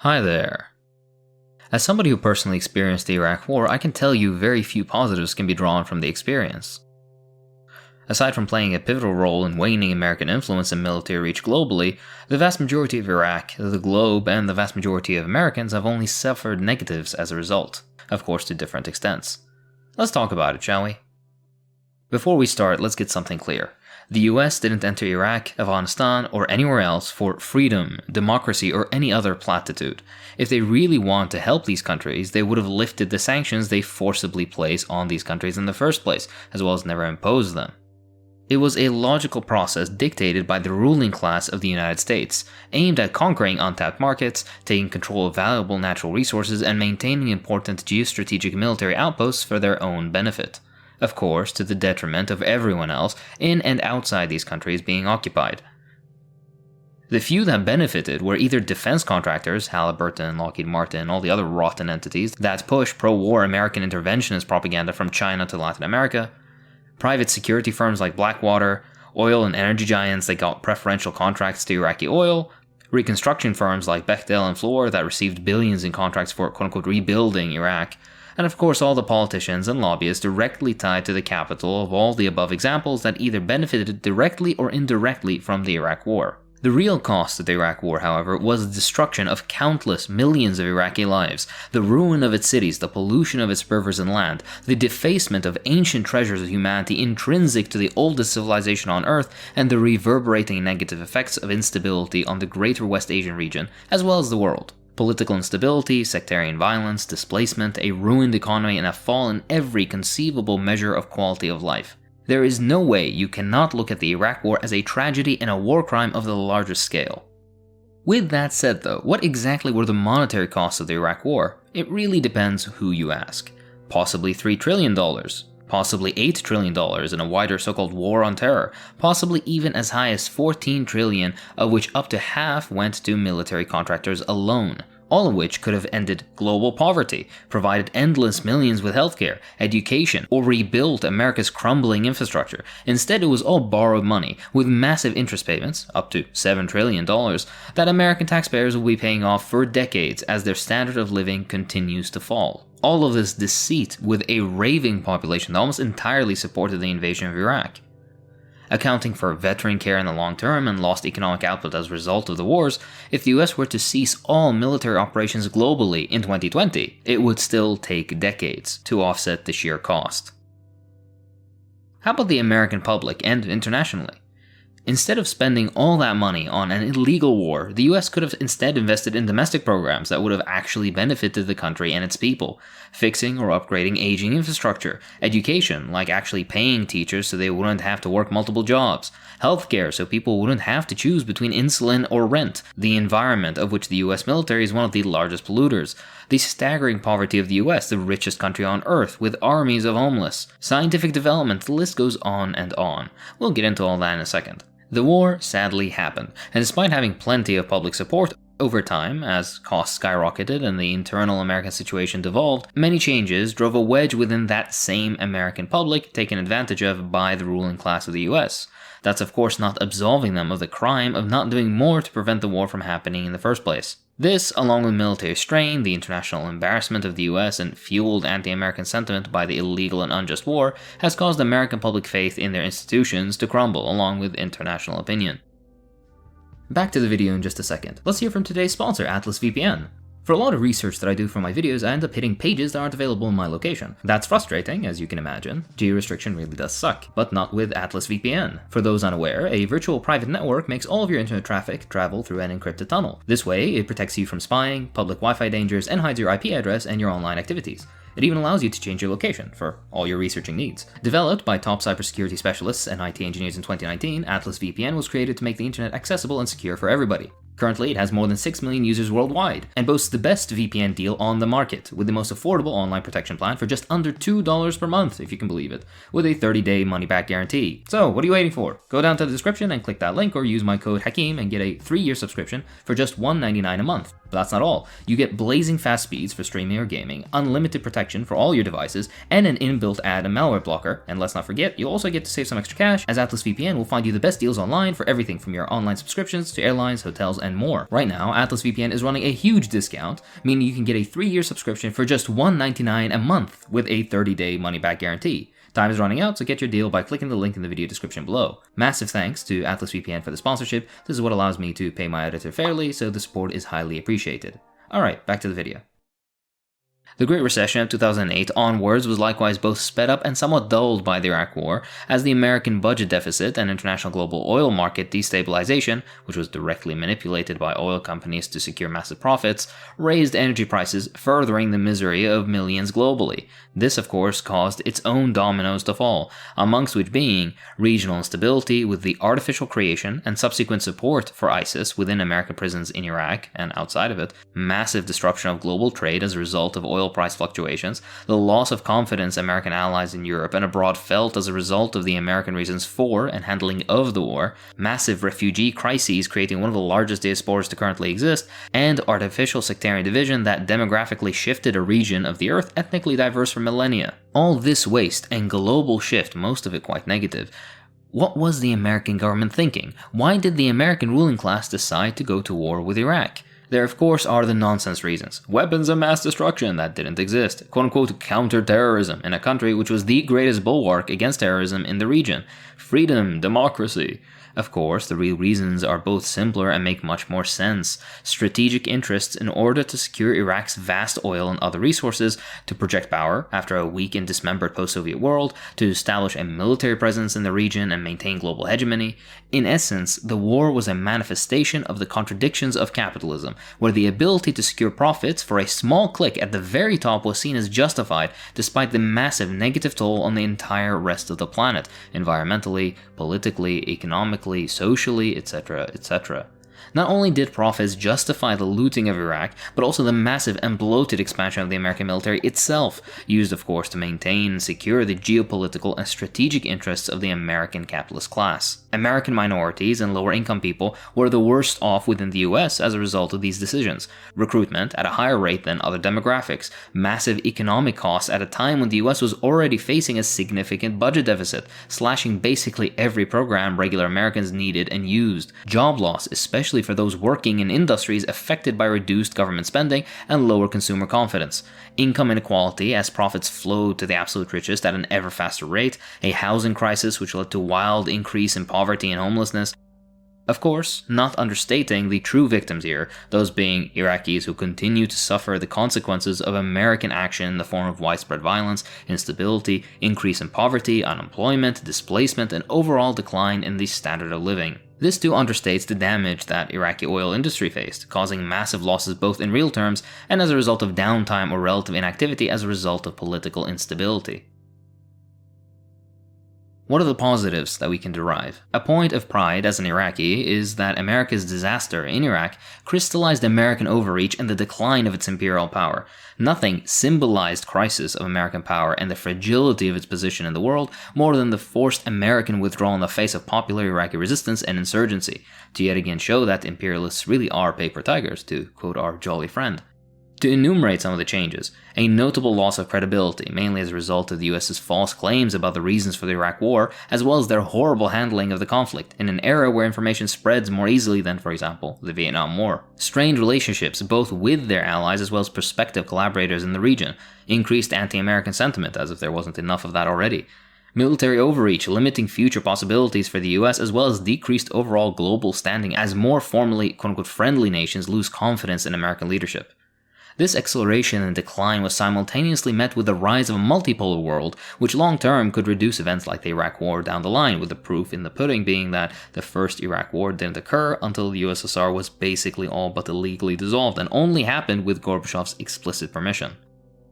Hi there. As somebody who personally experienced the Iraq War, I can tell you very few positives can be drawn from the experience. Aside from playing a pivotal role in waning American influence and military reach globally, the vast majority of Iraq, the globe, and the vast majority of Americans have only suffered negatives as a result, of course to different extents. Let's talk about it, shall we? Before we start, let's get something clear. The US didn't enter Iraq, Afghanistan, or anywhere else for freedom, democracy, or any other platitude. If they really want to help these countries, they would have lifted the sanctions they forcibly place on these countries in the first place, as well as never imposed them. It was a logical process dictated by the ruling class of the United States, aimed at conquering untapped markets, taking control of valuable natural resources, and maintaining important geostrategic military outposts for their own benefit. Of course, to the detriment of everyone else in and outside these countries being occupied. The few that benefited were either defense contractors, Halliburton, Lockheed Martin, and all the other rotten entities that push pro-war American interventionist propaganda from China to Latin America, private security firms like Blackwater, oil and energy giants that got preferential contracts to Iraqi oil, reconstruction firms like Bechtel and Fluor that received billions in contracts for quote-unquote rebuilding Iraq, and of course all the politicians and lobbyists directly tied to the capital of all the above examples that either benefited directly or indirectly from the Iraq War. The real cost of the Iraq War, however, was the destruction of countless millions of Iraqi lives, the ruin of its cities, the pollution of its rivers and land, the defacement of ancient treasures of humanity intrinsic to the oldest civilization on Earth, and the reverberating negative effects of instability on the greater West Asian region, as well as the world. Political instability, sectarian violence, displacement, a ruined economy, and a fall in every conceivable measure of quality of life. There is no way you cannot look at the Iraq War as a tragedy and a war crime of the largest scale. With that said though, what exactly were the monetary costs of the Iraq War? It really depends who you ask. Possibly $3 trillion. Possibly $8 trillion in a wider so-called war on terror, possibly even as high as $14 trillion, of which up to half went to military contractors alone, all of which could have ended global poverty, provided endless millions with healthcare, education, or rebuilt America's crumbling infrastructure. Instead, it was all borrowed money, with massive interest payments, up to $7 trillion, that American taxpayers will be paying off for decades as their standard of living continues to fall. All of this deceit with a raving population that almost entirely supported the invasion of Iraq. Accounting for veteran care in the long term and lost economic output as a result of the wars, if the US were to cease all military operations globally in 2020, it would still take decades to offset the sheer cost. How about the American public and internationally? Instead of spending all that money on an illegal war, the US could have instead invested in domestic programs that would have actually benefited the country and its people, fixing or upgrading aging infrastructure, education, like actually paying teachers so they wouldn't have to work multiple jobs, healthcare so people wouldn't have to choose between insulin or rent, the environment of which the US military is one of the largest polluters, the staggering poverty of the US, the richest country on Earth, with armies of homeless, scientific development, the list goes on and on. We'll get into all that in a second. The war sadly happened, and despite having plenty of public support, over time, as costs skyrocketed and the internal American situation devolved, many changes drove a wedge within that same American public taken advantage of by the ruling class of the US. That's of course not absolving them of the crime of not doing more to prevent the war from happening in the first place. This, along with military strain, the international embarrassment of the US, and fueled anti-American sentiment by the illegal and unjust war, has caused American public faith in their institutions to crumble, along with international opinion. Back to the video in just a second. Let's hear from today's sponsor, Atlas VPN. For a lot of research that I do for my videos, I end up hitting pages that aren't available in my location. That's frustrating, as you can imagine. Geo-restriction really does suck, but not with Atlas VPN. For those unaware, a virtual private network makes all of your internet traffic travel through an encrypted tunnel. This way, it protects you from spying, public Wi-Fi dangers, and hides your IP address and your online activities. It even allows you to change your location for all your researching needs. Developed by top cybersecurity specialists and IT engineers in 2019, Atlas VPN was created to make the internet accessible and secure for everybody. Currently, it has more than 6 million users worldwide, and boasts the best VPN deal on the market, with the most affordable online protection plan for just under $2 per month, if you can believe it, with a 30-day money-back guarantee. So, what are you waiting for? Go down to the description and click that link, or use my code HAKIM and get a 3-year subscription for just $1.99 a month. But that's not all. You get blazing fast speeds for streaming or gaming, unlimited protection for all your devices, and an inbuilt ad and malware blocker. And let's not forget, you also get to save some extra cash, as Atlas VPN will find you the best deals online for everything from your online subscriptions to airlines, hotels, and more. Right now, Atlas VPN is running a huge discount, meaning you can get a 3-year subscription for just $1.99 a month with a 30-day money-back guarantee. Time is running out, so get your deal by clicking the link in the video description below. Massive thanks to Atlas VPN for the sponsorship. This is what allows me to pay my editor fairly, so the support is highly appreciated. Alright, back to the video. The Great Recession of 2008 onwards was likewise both sped up and somewhat dulled by the Iraq War, as the American budget deficit and international global oil market destabilization, which was directly manipulated by oil companies to secure massive profits, raised energy prices, furthering the misery of millions globally. This, of course, caused its own dominoes to fall, amongst which being regional instability with the artificial creation and subsequent support for ISIS within American prisons in Iraq and outside of it, massive disruption of global trade as a result of oil price fluctuations, the loss of confidence American allies in Europe and abroad felt as a result of the American reasons for and handling of the war, massive refugee crises creating one of the largest diasporas to currently exist, and artificial sectarian division that demographically shifted a region of the earth ethnically diverse for millennia. All this waste and global shift, most of it quite negative. What was the American government thinking? Why did the American ruling class decide to go to war with Iraq? There, of course, are the nonsense reasons. Weapons of mass destruction that didn't exist. Quote-unquote counter-terrorism in a country which was the greatest bulwark against terrorism in the region. Freedom, democracy. Of course, the real reasons are both simpler and make much more sense. Strategic interests in order to secure Iraq's vast oil and other resources, to project power after a weak and dismembered post-Soviet world, to establish a military presence in the region and maintain global hegemony. In essence, the war was a manifestation of the contradictions of capitalism, where the ability to secure profits for a small clique at the very top was seen as justified, despite the massive negative toll on the entire rest of the planet, environmentally, politically, economically, socially, etc., etc. Not only did profits justify the looting of Iraq, but also the massive and bloated expansion of the American military itself, used of course to maintain and secure the geopolitical and strategic interests of the American capitalist class. American minorities and lower income people were the worst off within the US as a result of these decisions. Recruitment at a higher rate than other demographics, massive economic costs at a time when the US was already facing a significant budget deficit, slashing basically every program regular Americans needed and used. Job loss, especially for those working in industries affected by reduced government spending and lower consumer confidence. Income inequality as profits flowed to the absolute richest at an ever faster rate, a housing crisis which led to wild increase in poverty and homelessness. Of course, not understating the true victims here, those being Iraqis who continue to suffer the consequences of American action in the form of widespread violence, instability, increase in poverty, unemployment, displacement, and overall decline in the standard of living. This too understates the damage that Iraqi oil industry faced, causing massive losses both in real terms and as a result of downtime or relative inactivity as a result of political instability. What are the positives that we can derive? A point of pride as an Iraqi is that America's disaster in Iraq crystallized American overreach and the decline of its imperial power. Nothing symbolized crisis of American power and the fragility of its position in the world more than the forced American withdrawal in the face of popular Iraqi resistance and insurgency, to yet again show that imperialists really are paper tigers, to quote our jolly friend. To enumerate some of the changes, a notable loss of credibility, mainly as a result of the US's false claims about the reasons for the Iraq War, as well as their horrible handling of the conflict, in an era where information spreads more easily than, for example, the Vietnam War. Strained relationships both with their allies as well as prospective collaborators in the region, increased anti-American sentiment as if there wasn't enough of that already. Military overreach, limiting future possibilities for the US, as well as decreased overall global standing as more formally quote-unquote friendly nations lose confidence in American leadership. This acceleration and decline was simultaneously met with the rise of a multipolar world, which long-term could reduce events like the Iraq War down the line, with the proof in the pudding being that the first Iraq War didn't occur until the USSR was basically all but illegally dissolved and only happened with Gorbachev's explicit permission.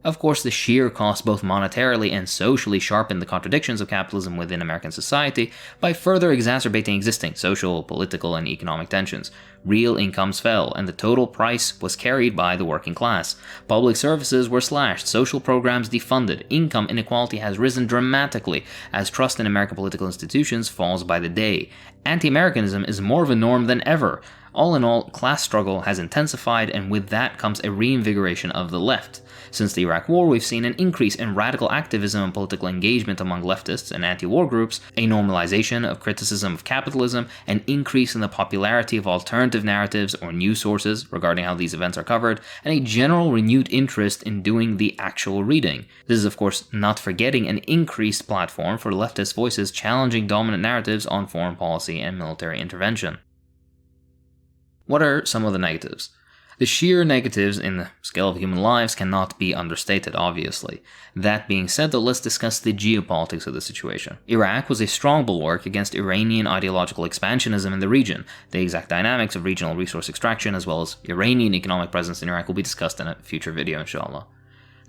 Of course, the sheer cost both monetarily and socially sharpened the contradictions of capitalism within American society by further exacerbating existing social, political, and economic tensions. Real incomes fell, and the total price was carried by the working class. Public services were slashed, social programs defunded, income inequality has risen dramatically as trust in American political institutions falls by the day. Anti-Americanism is more of a norm than ever. All in all, class struggle has intensified, and with that comes a reinvigoration of the left. Since the Iraq War, we've seen an increase in radical activism and political engagement among leftists and anti-war groups, a normalization of criticism of capitalism, an increase in the popularity of alternative narratives or news sources regarding how these events are covered, and a general renewed interest in doing the actual reading. This is of course not forgetting an increased platform for leftist voices challenging dominant narratives on foreign policy and military intervention. What are some of the negatives? The sheer negatives in the scale of human lives cannot be understated, obviously. That being said, though, let's discuss the geopolitics of the situation. Iraq was a strong bulwark against Iranian ideological expansionism in the region. The exact dynamics of regional resource extraction as well as Iranian economic presence in Iraq will be discussed in a future video, inshallah.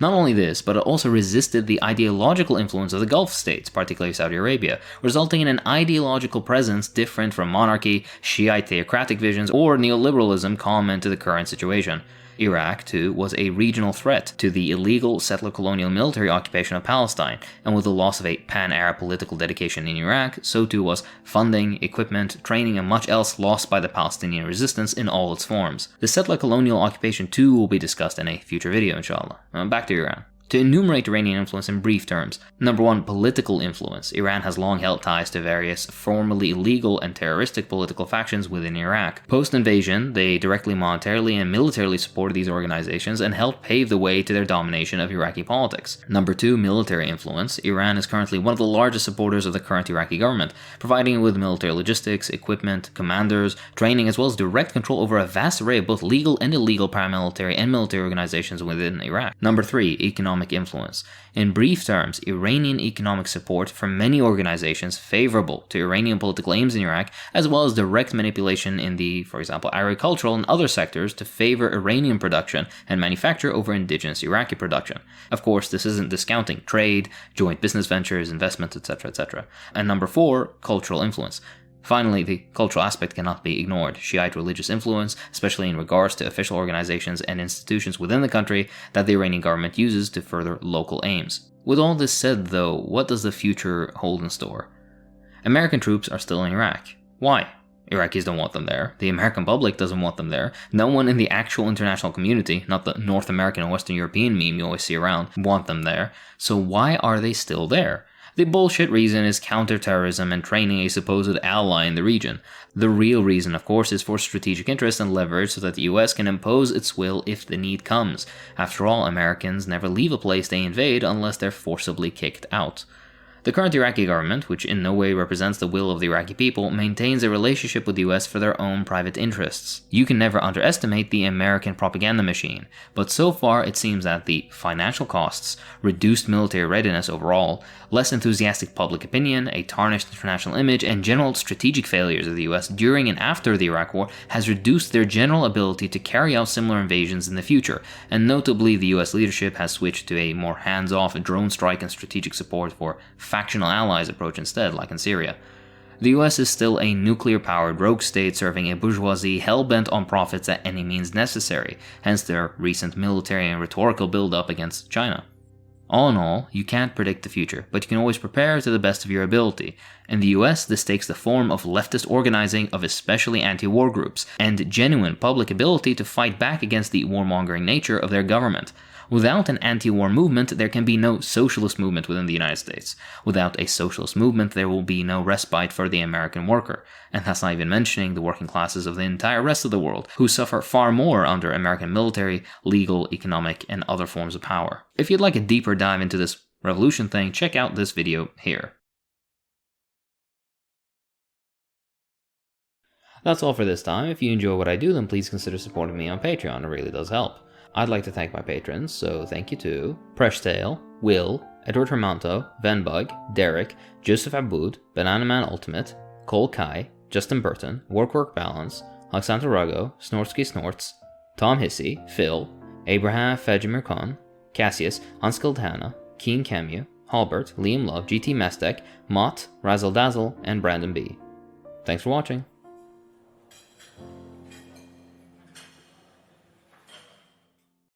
Not only this, but it also resisted the ideological influence of the Gulf states, particularly Saudi Arabia, resulting in an ideological presence different from monarchy, Shiite theocratic visions, or neoliberalism common to the current situation. Iraq, too, was a regional threat to the illegal settler colonial military occupation of Palestine, and with the loss of a pan-Arab political dedication in Iraq, so too was funding, equipment, training, and much else lost by the Palestinian resistance in all its forms. The settler colonial occupation too will be discussed in a future video, inshallah. Back to Iran. To enumerate Iranian influence in brief terms, number 1, political influence. Iran has long held ties to various formerly illegal and terroristic political factions within Iraq. Post-invasion, they directly monetarily and militarily supported these organizations and helped pave the way to their domination of Iraqi politics. Number 2, military influence. Iran is currently one of the largest supporters of the current Iraqi government, providing it with military logistics, equipment, commanders, training, as well as direct control over a vast array of both legal and illegal paramilitary and military organizations within Iraq. Number 3, economic influence. In brief terms, Iranian economic support from many organizations favorable to Iranian political aims in Iraq, as well as direct manipulation in the, for example, agricultural and other sectors to favor Iranian production and manufacture over indigenous Iraqi production. Of course, this isn't discounting trade, joint business ventures, investments, etc., etc. And number 4, cultural influence. Finally, the cultural aspect cannot be ignored. Shiite religious influence, especially in regards to official organizations and institutions within the country that the Iranian government uses to further local aims. With all this said, though, what does the future hold in store? American troops are still in Iraq. Why? Iraqis don't want them there. The American public doesn't want them there. No one in the actual international community, not the North American and Western European meme you always see around, want them there. So why are they still there? The bullshit reason is counterterrorism and training a supposed ally in the region. The real reason, of course, is for strategic interest and leverage so that the US can impose its will if the need comes. After all, Americans never leave a place they invade unless they're forcibly kicked out. The current Iraqi government, which in no way represents the will of the Iraqi people, maintains a relationship with the US for their own private interests. You can never underestimate the American propaganda machine, but so far it seems that the financial costs, reduced military readiness overall, less enthusiastic public opinion, a tarnished international image, and general strategic failures of the US during and after the Iraq War has reduced their general ability to carry out similar invasions in the future, and notably the US leadership has switched to a more hands-off drone strike and strategic support for factional allies approach instead, like in Syria. The US is still a nuclear-powered rogue state serving a bourgeoisie hell-bent on profits at any means necessary, hence their recent military and rhetorical build-up against China. All in all, you can't predict the future, but you can always prepare to the best of your ability. In the US, this takes the form of leftist organizing of especially anti-war groups, and genuine public ability to fight back against the warmongering nature of their government. Without an anti-war movement, there can be no socialist movement within the United States. Without a socialist movement, there will be no respite for the American worker. And that's not even mentioning the working classes of the entire rest of the world, who suffer far more under American military, legal, economic, and other forms of power. If you'd like a deeper dive into this revolution thing, check out this video here. That's all for this time. If you enjoy what I do, then please consider supporting me on Patreon. It really does help. I'd like to thank my patrons, so thank you to Preshtale, Will, Edward Hermanto, Venbug, Derek, Joseph Aboud, Banana Man Ultimate, Cole Kai, Justin Burton, Work Balance, Alexander Rago, Snortsky Snorts, Tom Hissey, Phil, Abraham Fejimir Khan, Cassius, Unskilled Hannah, Keen Camu, Halbert, Liam Love, GT Mestek, Mott, Razzle Dazzle, and Brandon B. Thanks for watching.